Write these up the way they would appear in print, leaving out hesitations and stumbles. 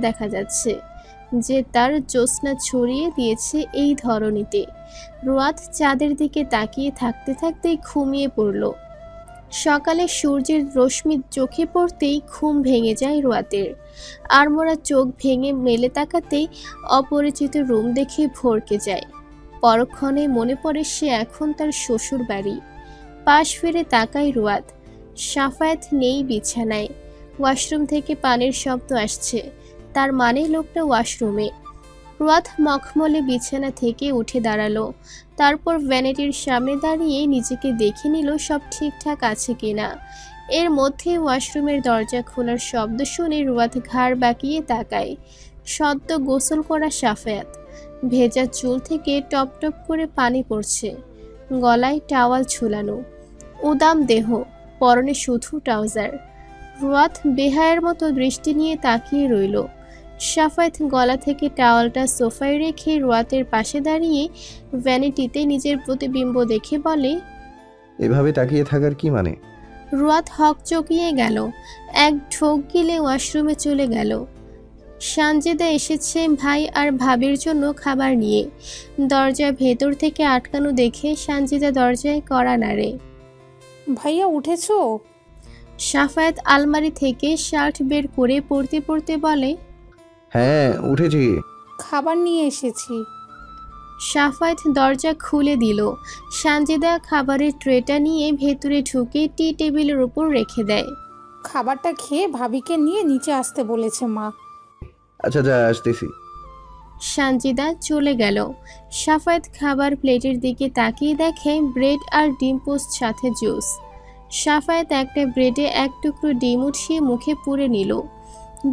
দেখা যাচ্ছে যে তার জ্যোৎস্না ছড়িয়ে দিয়েছে এই ধরনীতে। রোয়াত চাঁদের দিকে তাকিয়ে থাকতে থাকতেই ঘুমিয়ে পড়ল। সকালে সূর্যের রশ্মি চোখে পড়তেই ঘুম ভেঙে যায় রোয়াতের। আড়মোড়া চোখ ভেঙে মেলে তাকাতেই অপরিচিত রুম দেখে ভরকে যায়। পরক্ষণে মনে পড়ে সে এখন তার শ্বশুর বাড়ি। পাশ ফিরে তাকায় রোয়াত। সাফায়াত নেই বিছানায়। ওয়াশরুম থেকে পানির শব্দ আসছে, তার মানে লোকটা ওয়াশরুমে। রোয়াত মখমলে বিছানা থেকে উঠে দাঁড়ালো। তারপর ভ্যানিটির সামনে দাঁড়িয়ে নিজেকে দেখে নিল সব ঠিকঠাক আছে কিনা। এর মধ্যে ওয়াশরুমের দরজা খোলার শব্দ শুনে রোয়াত ঘাড় বাঁকিয়ে তাকায়। সদ্য গোসল করা সাফায়াত, ভেজা চুল থেকে টপ টপ করে পানি পড়ছে, গলায় টাওয়াল ঝুলানো, উদাম দেহ, পরনে শুধু ট্রাউজার। রোয়াত বেহায়ের মতো দৃষ্টি নিয়ে তাকিয়ে রইল। সাফায়াত গলা থেকে টাওয়ালটা সোফায় রেখে রোয়াতের পাশে দাঁড়িয়ে ভ্যানিটিতে নিজের প্রতিবিম্ব দেখে বলে, এভাবে তাকিয়ে থাকার কি মানে? রোয়াত হকচকিয়ে গেল। এক ঢোক গিলে ওয়াশরুমে চলে গেল। সানজিদা এসেছে ভাই আর ভাবির জন্য খাবার নিয়ে। দরজা ভেতর থেকে আটকানো দেখে সানজিদা দরজায় কড়া নাড়ে। ভাইয়া উঠেছো? সাফায়াত আলমারি থেকে শার্ট বের করে পড়তে পড়তে বলে, হ্যাঁ উঠেছি। খাবার নিয়ে এসেছি। সাফায়াত দরজা খুলে দিল। সানজিদা খাবারের ট্রেটা নিয়ে ভেতরে ঢুকে টি টেবিলের উপর রেখে দেয়। খাবারটা খেয়ে ভাবিকে নিয়ে নিচে আসতে বলেছে মা। আচ্ছা যা আসতেছি। সানজিদা চলে গেল। সাফায়াত খাবার প্লেটের দিকে তাকিয়ে দেখে ব্রেড আর ডিম পোস্ট সাথে জুস। সাফায়াত একটা ব্রেডে এক টুকরো ডিম উঠিয়ে মুখে পুরে নিল।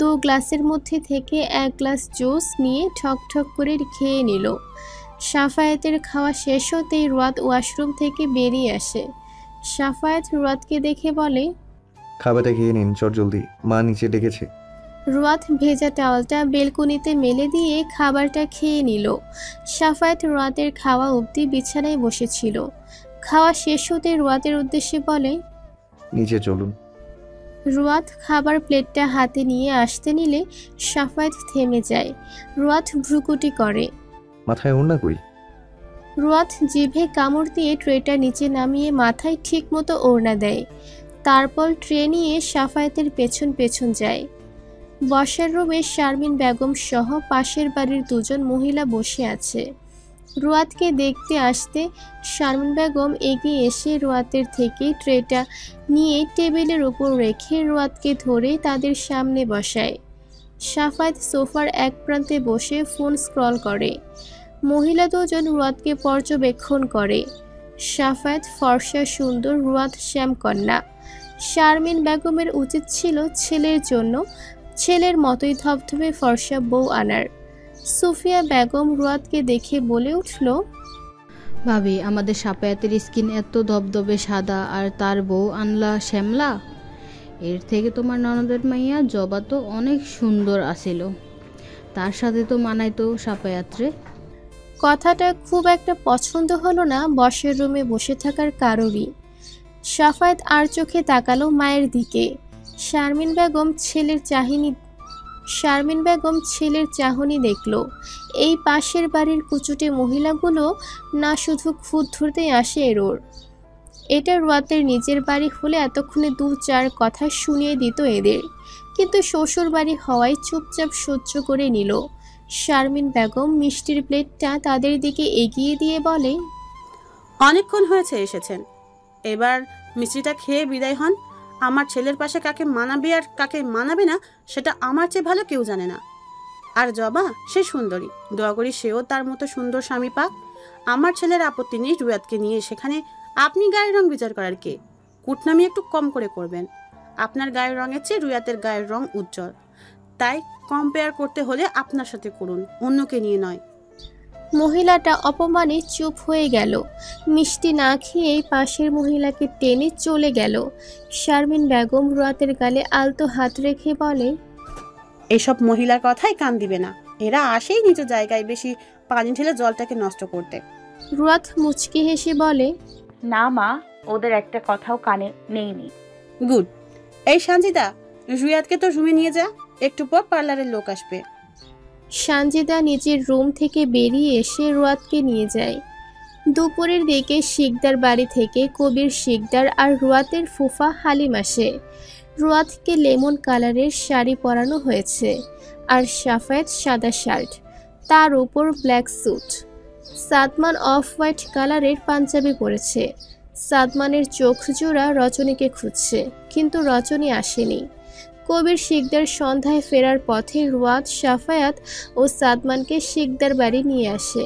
2 গ্লাসের মধ্যে থেকে 1 গ্লাস জুস নিয়ে ঠক ঠক করে খেয়ে নিল। সাফায়াতের খাওয়া শেষ হতেই রোয়াত ওয়াশরুম থেকে বেরিয়ে আসে। সাফায়াত রোয়াতকে দেখে বলে, খাবারটা খেয়ে নিন চট জলদি, মা নিচে ডেকেছে। রোয়াত ভেজা টাওয়ালটা বেলকনিতে মেলে দিয়ে খাবারটা খেয়ে নিল। সাফায়াত রোয়াতের খাওয়া অবধি বিছানায় বসেছিল। খাওয়া শেষ হতে রোয়াতের উদ্দেশ্যে বলে, নিচে চলুন। রোয়াত খাবার প্লেটটা হাতে নিয়ে আসতে নিলে সাফায়াত থেমে যায়। রোয়াত ভ্রুকুটি করে। মাথায় ওড়না কই? রোয়াত জিভে কামড় দিয়ে ট্রেটা নিচে নামিয়ে মাথায় ঠিকমতো ওড়না দেয়। তারপর ট্রে নিয়ে সাফায়াতের পেছন পেছন যায়। বসার রুমে শারমিন বেগম সহ পাশের বাড়ির 2 জন মহিলা বসে আছে। রোয়াতকে দেখতে আসতে শারমিন বেগম এগিয়ে এসে রোয়াতের থেকে ট্রেটা নিয়ে টেবিলের উপর রেখে রোয়াতকে ধরে তাদের সামনে বসায়। সাফায়াত সোফার এক প্রান্তে বসে ফোন স্ক্রল করে। মহিলা 2 জন রোয়াতকে পর্যবেক্ষণ করে। সাফায়াত ফর্সা সুন্দর, রোয়াত শ্যামকন্যা। শারমিন বেগমের উচিত ছিল ছেলের মতোই ধবধবে ফর্সা বউ আনার। সুফিয়া বেগম রোয়াতকে দেখে বলে উঠল, ভাবি আমাদের সাফায়াতের স্কিন এত ধবধবে সাদা আর তার বউ আনলা শ্যামলা। এর থেকে তোমার ননদের মাইয়া জবা তো অনেক সুন্দর আছিল, তার সাথে তো মানাইতো সাফায়াতরে। কথাটা খুব একটা পছন্দ হলো না বসের রুমে বসে থাকার কারোরই। সাফায়াত আর চোখে তাকালো মায়ের দিকে। শারমিন বেগম ছেলের চাহনি দেখল। এই পাশের বাড়ির কুচুটে মহিলাগুলো না শুধু খুদ ধরতেই আসে এরোর। এটা রোয়াতের নিজের বাড়ি হলে এতক্ষণে 2-4 কথা শুনিয়ে দিত এদের, কিন্তু শ্বশুর বাড়ি হওয়ায় চুপচাপ সহ্য করে নিল। শারমিন বেগম মিষ্টির প্লেটটা তাদের দিকে এগিয়ে দিয়ে বলে, অনেকক্ষণ হয়েছে এসেছেন, এবার মিষ্টিটা খেয়ে বিদায় হন। আমার ছেলের পাশে কাকে মানাবে আর কাকে মানাবে না সেটা আমার চেয়ে ভালো কেউ জানে না। আর জবা সে সুন্দরী, দোয়া করি সেও তার মতো সুন্দর স্বামী পাক। আমার ছেলের আপত্তি নেই রুয়াতকে নিয়ে, সেখানে আপনি গায়ের রং বিচার করার কে? কুটনামি একটু কম করে করবেন। আপনার গায়ের রঙের চেয়ে রুয়াতের গায়ের রং উজ্জ্বল, তাই কম্পেয়ার করতে হলে আপনার সাথে করুন, অন্যকে নিয়ে নয়। মহিলাটা অপমানে চুপ হয়ে গেল। মিষ্টি না খেয়েই পাশের মহিলাকে টেনে চলে গেল। শারমিন বেগম রোয়াতের গালে আলতো হাত রেখে বলে, এসব মহিলার কথাই কান দিবে না, এরা আসেই নিজ জায়গায় বেশি পানি ঢেলে জলটাকে নষ্ট করতে। রোয়াত মুচকি হেসে বলে, না মা, ওদের একটা কথাও কানে নেইনি। গুড। এই সানজিদা, রুয়াতকে তো রুমে নিয়ে যা। একটু পর পার্লারের লোক আসবে। সানজিদা নিজের রুম থেকে বেরিয়ে এসে রুয়াদকে নিয়ে যায়। দুপুরের দিকে শিকদার বাড়ি থেকে কবির শিকদার আর রুয়াতের ফুফা হালিম আসে। রুয়াদকে লেমন কালারের শাড়ি পরানো হয়েছে আর সাফায়েত সাদা শার্ট, তার উপর black sweet. Sadman off white কালারের পাঞ্জাবি পরেছে। সাদমানের চোখ জোড়া রজনীকে খুঁজছে, কিন্তু রজনী আসেনি। কবির শিকদার সন্ধ্যায় ফেরার পথে রুয়াদ, সাফায়াত ও সাদমানকে শিকদার বাড়ি নিয়ে আসে।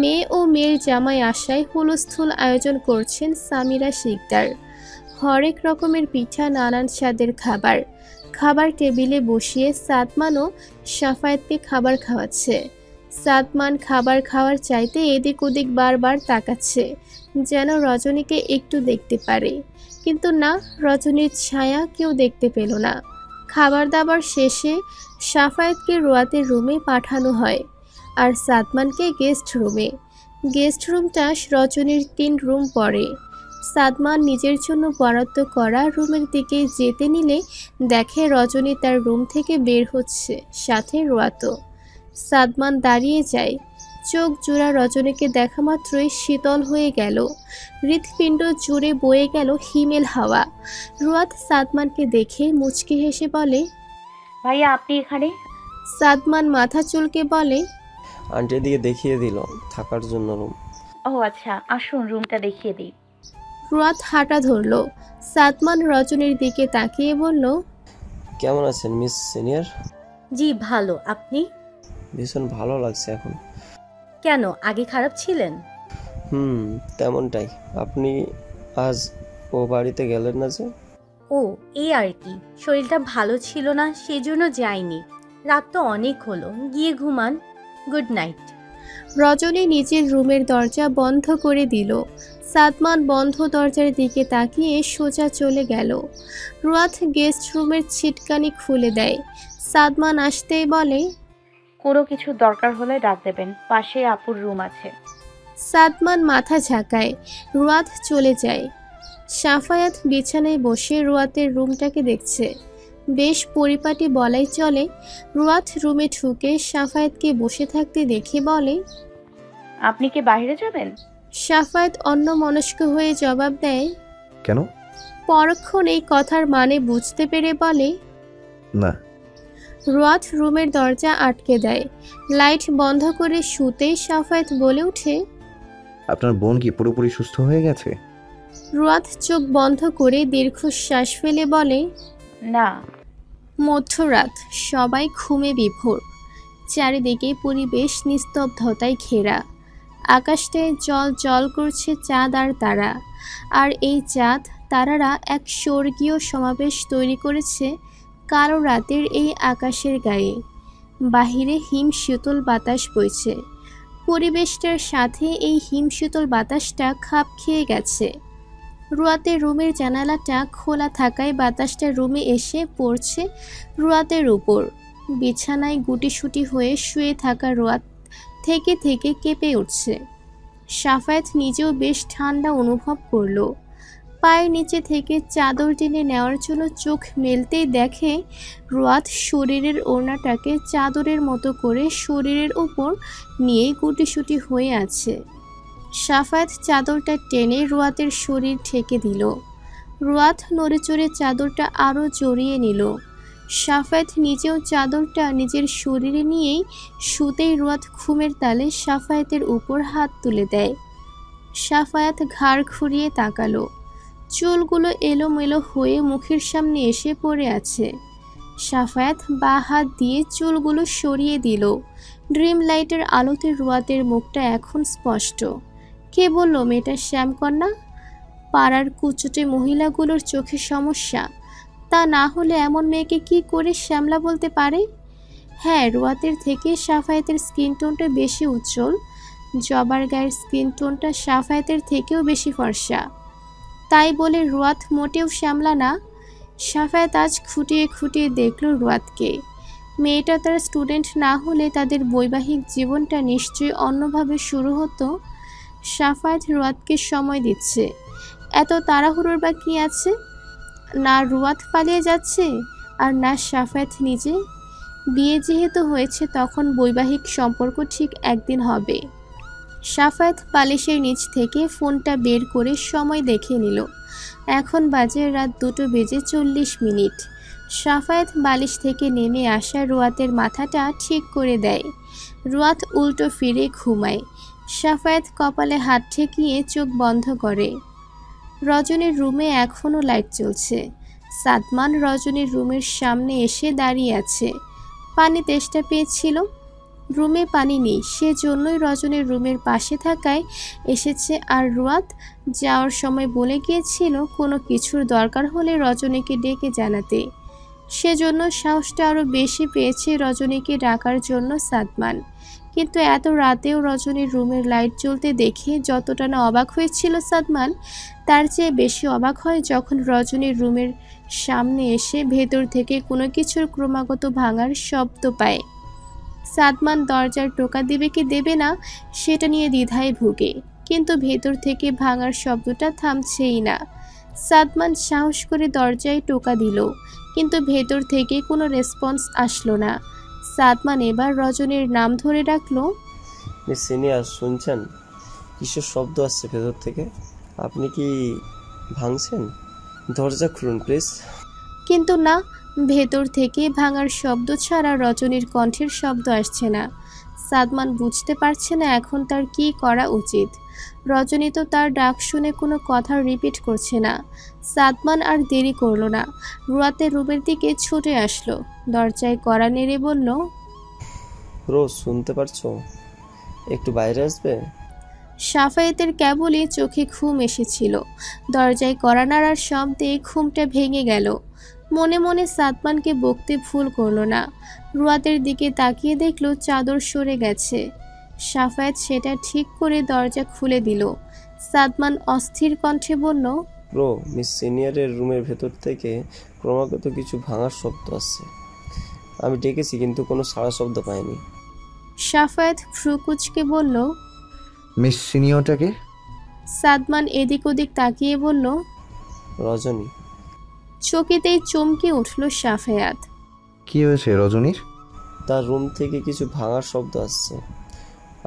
মেয়ে ও মেয়ের জামাই আশায় হুলস্থুল আয়োজন করছেন সামিরা শিকদার। হরেক রকমের পিঠা, নানান স্বাদের খাবার। খাবার টেবিলে বসিয়ে সাদমান ও সাফায়াতকে খাবার খাওয়াচ্ছে। সাদমান খাবার খাওয়ার চাইতে এদিক ওদিক বারবার তাকাচ্ছে, যেন রজনীকে একটু দেখতে পারে, কিন্তু না, রজনীর ছায়া কেউ দেখতে পেল না। খাবার দাবার শেষে সাফায়েতকে রুয়াতের রুমে পাঠানো হয় আর সাদমানকে গেস্ট রুমে। গেস্ট রুমটা রজনীর 3 রুম পড়ে। সাদমান নিজের জন্য বরাদ্দ করা রুমের দিকে যেতে নিলে দেখে রজনী তার রুম থেকে বের হচ্ছে, সাথে রুয়াতও। সাদমান দাঁড়িয়ে যায়। চোখ জোড়া রজনীকে দেখা মাত্রই শীতল হয়ে গেল। হৃৎপিণ্ড জুড়ে বয়ে গেল হিমেল হাওয়া। রুয়াত সাদমানকে দেখে মুচকি হেসে বলে, ভাইয়া আপনি এখানে? সাদমান মাথা চুলকে বলে, আন্টি দিকে দেখিয়ে দিল থাকার জন্য রুম। ও আচ্ছা, আসুন রুমটা দেখিয়ে দিই। রুয়াত হাঁটা ধরল। সাদমান রজনীর দিকে তাকিয়ে বলল, কেমন আছেন মিস সিনিয়র? জি ভালো, আপনি? ভীষণ ভালো লাগছে এখন। কেন, আগে খারাপ ছিলেন? তেমনটাই। আপনি আজ ও বাড়িতে গেলেন না যে? ও এই আর কি, শরীরটা ভালো ছিল না, সেজন্য যাইনি। রাত তো অনেক হলো, গিয়ে ঘুমান। Good night. রজনী নিজের রুমের দরজা বন্ধ করে দিল। সাদমান বন্ধ দরজার দিকে তাকিয়ে সোজা চলে গেল। রুয়াত গেস্ট রুমের ছিটকানি খুলে দেয়। সাদমান আসতেই বলে, কোনো কিছু দরকার হলে ডাক দেবেন, পাশে আপুর রুম আছে। সাদমান মাথা ঝাঁকায়। রুয়াত চলে যায়। সাফায়াত বিছানায় বসে রুয়াতের রুমটাকে দেখছে। বেশ পরিপাটি বলাই চলে। রুয়াত রুমে ঢুকে সাফায়াতকে বসে থাকতে দেখে বলে, আপনি কি বাইরে যাবেন? সাফায়াত অন্যমনস্ক হয়ে জবাব দেয়, কেন? পরক্ষণ এই কথার মানে বুঝতে পেরে বলে, না। রুয়াত রুমের দরজা আটকে দেয়। লাইট বন্ধ করে শুতেই সাফায়াত বলে ওঠে, আপনার বোন কি পুরোপুরি সুস্থ হয়ে গেছে? রুয়াত চোখ বন্ধ করে দীর্ঘশ্বাস ফেলে বলে, না। মধ্যরাত, সবাই ঘুমে বিভোর। চারিদিকে পরিবেশ নিস্তব্ধতায় ঘেরা। আকাশটায় জল জল করছে চাঁদ আর তারা। আর এই চাঁদ তারারা এক স্বর্গীয় সমাবেশ তৈরি করেছে কালো রাতের এই আকাশের গায়ে। বাহিরে হিমশীতল বাতাস বইছে। পরিবেশটার সাথে এই হিমশীতল বাতাসটা খাপ খেয়ে গেছে। রুয়াতের রুমের জানালাটা খোলা থাকায় বাতাসটা রুমে এসে পড়ছে রুয়াতের উপর। বিছানায় গুটিসুটি হয়ে শুয়ে থাকা রুয়াত থেকে থেকে কেঁপে উঠছে। সাফায়াত নিজেও বেশ ঠান্ডা অনুভব করলো। পায়ের নিচে থেকে চাদর টেনে নেওয়ার জন্য চোখ মেলতেই দেখে রুয়াত শরীরের ওড়নাটাকে চাদরের মতো করে শরীরের উপর নিয়ে গুটিসুটি হয়ে আছে। সাফায়াত চাদরটা টেনে রুয়াতের শরীর ঢেকে দিল। রুয়াত নড়েচড়ে চাদরটা আরও জড়িয়ে নিল। সাফায়াত নিজেও চাদরটা নিজের শরীরে নিয়েই শুতেই রুয়াত ঘুমের তালে সাফায়াতের উপর হাত তুলে দেয়। সাফায়াত ঘাড় ঘুরিয়ে তাকালো। চুলগুলো এলোমেলো হয়ে মুখের সামনে এসে পড়ে আছে। সাফায়াত বাঁ হাত দিয়ে চুলগুলো সরিয়ে দিল। ড্রিম লাইটের আলোতে রুয়াতের মুখটা এখন স্পষ্ট। কে বলল মেয়েটা শ্যামকন্যা? পাড়ার কুচুটে মহিলাগুলোর চোখে সমস্যা। তা না হলে এমন মেয়েকে কি করে শ্যামলা বলতে পারে? হ্যাঁ, রুয়াতের থেকে সাফায়াতের স্কিন টোনটা বেশি উজ্জ্বল। জবার গায়ের স্কিন টোনটা সাফায়াতের থেকেও বেশি ফর্সা। তাই বলে রুয়াত মোটেও শ্যামলা না। সাফায়াত আজ খুঁটিয়ে খুঁটিয়ে দেখল রুয়াতকে। মেয়েটা তার স্টুডেন্ট না হলে তাদের বৈবাহিক জীবনটা নিশ্চয়ই অন্যভাবে শুরু হতো। সাফায়াত রুয়াতকে সময় দিচ্ছে। এত তাড়াহুড়োর বা কী আছে? না রুয়াত পালিয়ে যাচ্ছে, আর না সাফায়াত নিজে। বিয়ে যেহেতু হয়েছে তখন বৈবাহিক সম্পর্ক ঠিক একদিন হবে। সাফায়াত বালিশের নিচ থেকে ফোনটা বের করে সময় দেখে নিল। এখন বাজে রাত 2:40। সাফায়াত বালিশ থেকে নেমে আসা রুয়াতের মাথাটা ঠিক করে দেয়। রুয়াত উল্টো ফিরে ঘুমায়। সাফায়াত কপালে হাত ঠেকিয়ে চোখ বন্ধ করে। রজনীর রুমে এখনও লাইট জ্বলছে। সাদমান রজনীর রুমের সামনে এসে দাঁড়িয়ে আছে। পানি তেষ্টা পেয়েছিল, রুমে পানি নেই, সেজন্যই রজনীর রুমের পাশে থাকায় এসেছে। আর রুয়াত যাওয়ার সময় বলে গিয়েছিল কোনো কিছুর দরকার হলে রজনীকে ডেকে জানাতে। সেজন্য সাহসটা আরও বেশি পেয়েছে রজনীকে ডাকার জন্য সাদমান। কিন্তু এত রাতেও রজনীর রুমের লাইট জ্বলতে দেখে যতটা না অবাক হয়েছিল সাদমান, তার চেয়ে বেশি অবাক হয় যখন রজনীর রুমের সামনে এসে ভেতর থেকে কোনো কিছুর ক্রমাগত ভাঙার শব্দ পায়। সাদমান দরজার টোকা দেবে কি দেবে না সেটা নিয়ে দ্বিধায় ভুগে, কিন্তু ভেতর থেকে ভাঙার শব্দটা থামছেই না। সাদমান সাহস করে দরজায় টোকা দিল, কিন্তু ভেতর থেকে কোনো রেসপন্স আসলো না। সাদমান এবার রজনীর নাম ধরে ডাকলো, মিস সিনিয়র শুনছেন? কিসের শব্দ আসছে ভেতর থেকে? আপনি কি ভাঙছেন? দরজা খুলুন প্লিজ। কিন্তু না, ভেতর থেকে ভাঙার শব্দ ছাড়া রজনীর কণ্ঠের শব্দ আসছে না। সাদমান বুঝতে পারছে না এখন তার কি করা উচিত। রজনী তো তার ডাক শুনে কোনো কথা রিপিট করছে না। সাদমান আর দেরি করলো না, রুয়াতের রুমের দিকে ছুটে আসলো। দরজায় কড়া নেড়ে বলল, রোজ শুনতে পারছো? একটু বাইরে আসবে? সাফায়েতের কেবলই চোখে ঘুম এসেছিল। দরজায় কড়া নাড়ার শব্দে ঘুমটা ভেঙে গেল। মনে মনে সাদমানকে বকতে ভুল করলো না। রুয়াতের দিকে তাকিয়ে দেখল চাদর সরে গেছে। সাফায়েত সেটা ঠিক করে দরজা খুলে দিল। সাদমান অস্থির কণ্ঠে বলল, ব্রো, মিস সিনিয়রের রুমের ভেতর থেকে ক্রমাগত কিছু ভাঙার শব্দ আসছে। আমি ডেকেছি কিন্তু কোনো সাড়া শব্দ পাইনি। সাফায়েত ভ্রুকুচকে বলল, মিস সিনিয়রটাকে? সাদমান এদিক ওদিক তাকিয়ে বলল, রজনী। চকিতেই চমকে উঠল সাফায়াত। কি হয়েছে রজনীর? তার রুম থেকে কিছু ভাঙার শব্দ আসছে।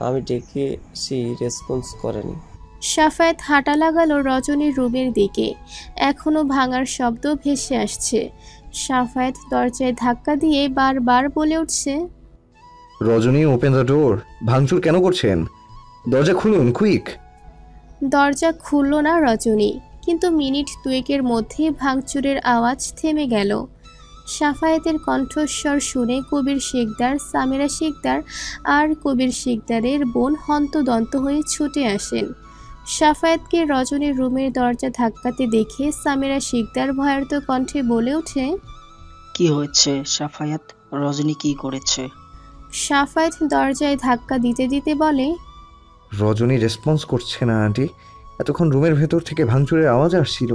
আমি ডেকেছি, রেসপন্স করেনি। সাফায়াত হাঁটা লাগালো রজনীর রুমের দিকে। এখনো ভাঙার শব্দ ভেসে আসছে। সাফায়াত দরজায় ধাক্কা দিয়ে বারবার বলে উঠছে, রজনী, ওপেন দ্য ডোর। ভাঙচুর কেন করছেন? দরজা খুলুন, কুইক। দরজা খুলল না রজনী, কিন্তু মিনিট দুয়েকের মধ্যে ভাঙচুরের আওয়াজ থেমে গেল। সাফায়েতের কণ্ঠস্বর শুনে কবির শিকদার, সামিরা শিকদার আর কবির শিকদারের বোন হন্তদন্ত হয়ে ছুটে আসেন। সাফায়েতকে রজনীর রুমের দরজা ধাক্কাতে দেখে সামিরা শিকদার ভয়ার্ত কণ্ঠে বলে ওঠে, কি হয়েছে সাফায়াত? রজনী কি করেছে? সাফায়েত দরজায় ধাক্কা দিতে দিতে বলে, রজনী রেসপন্স করছে না আন্টি। এতক্ষণ রুমের ভেতর থেকে ভাঙচুরের আওয়াজ আসছিল।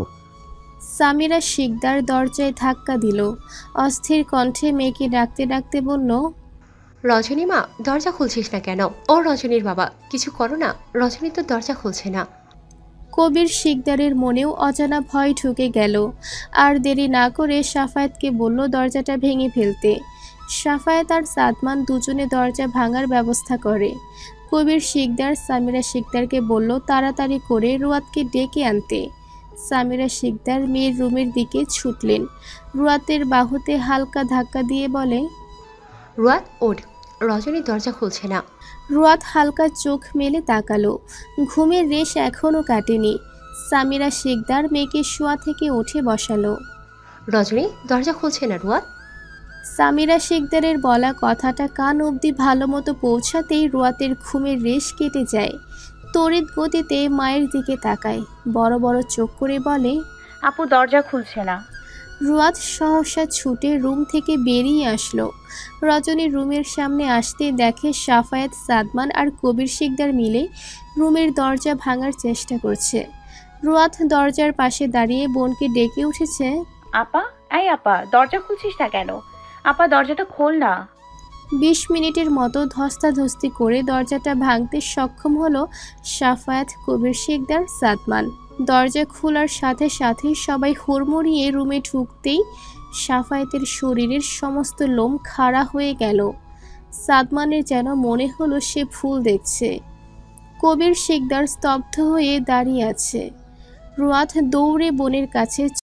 সামিরা শিকদার দরজায় ধাক্কা দিল। অস্থির কণ্ঠে মেয়েকে ডাকতে ডাকতে বলল, রজনী মা, দরজা খুলছিস না কেন? ও রজনীর বাবা, কিছু করো না, রজনী তো দরজা খুলছে না। কবির শিকদারের মনেও অজানা ভয় ঢুকে গেল। আর দেরি না করে সাফায়েতকে বলল দরজাটা ভেঙে ফেলতে। সাফায়েত আর সাদমান দুজনে দরজা ভাঙার ব্যবস্থা করে। কবির শিকদার সামিরা শিকদারকে বলল তাড়াতাড়ি করে রুয়াতকে ডেকে আনতে। সামিরা শিকদার মেয়ের রুমের দিকে ছুটলেন। রুয়াতের বাহুতে হালকা ধাক্কা দিয়ে বলে, রুয়াত ওঠ, রজনী দরজা খুলছে না। রুয়াত হালকা চোখ মেলে তাকালো। ঘুমের রেশ এখনও কাটেনি। সামিরা শিকদার মেয়েকে শোয়া থেকে উঠে বসালো। রজনী দরজা খুলছে না রুয়াত। সামিরা শিকদারের বলা কথাটা কান অবধি ভালো মতো পৌঁছাতেই রুয়াতের ঘুমের রেশ কেটে যায়। তড়িৎ গতিতে মায়ের দিকে তাকায়, বড় বড় চোখ করে বলে, আপু দরজা খুলছে না। রুয়াত সহসা ছুটে রুম থেকে বেরিয়ে আসলো। রজনী রুমের সামনে আসতে দেখে সাফায়েত, সাদমান আর কবির শিকদার মিলে রুমের দরজা ভাঙার চেষ্টা করছে। রুয়াত দরজার পাশে দাঁড়িয়ে বোনকে ডেকে উঠেছে, আপা, এই আপা, দরজা খুলছিস না কেন? আপা দরজাটা খোল না। 20 মিনিটের মতো ধস্তাধস্তি করে দরজাটা ভাঙতে সক্ষম হলো সাফায়েত, কবির শিকদার, সাদমান। দরজা খোলার সাথে সাথে সবাই হুড়মুড়িয়ে রুমে ঢুকতেই সাফায়েতের শরীরের সমস্ত লোম খাড়া হয়ে গেল। সাদমানের যেন মনে হলো সে ভুল দেখছে। কবির শিকদার স্তব্ধ হয়ে দাঁড়িয়ে আছে। রুয়াদ দৌড়ে বোনের কাছে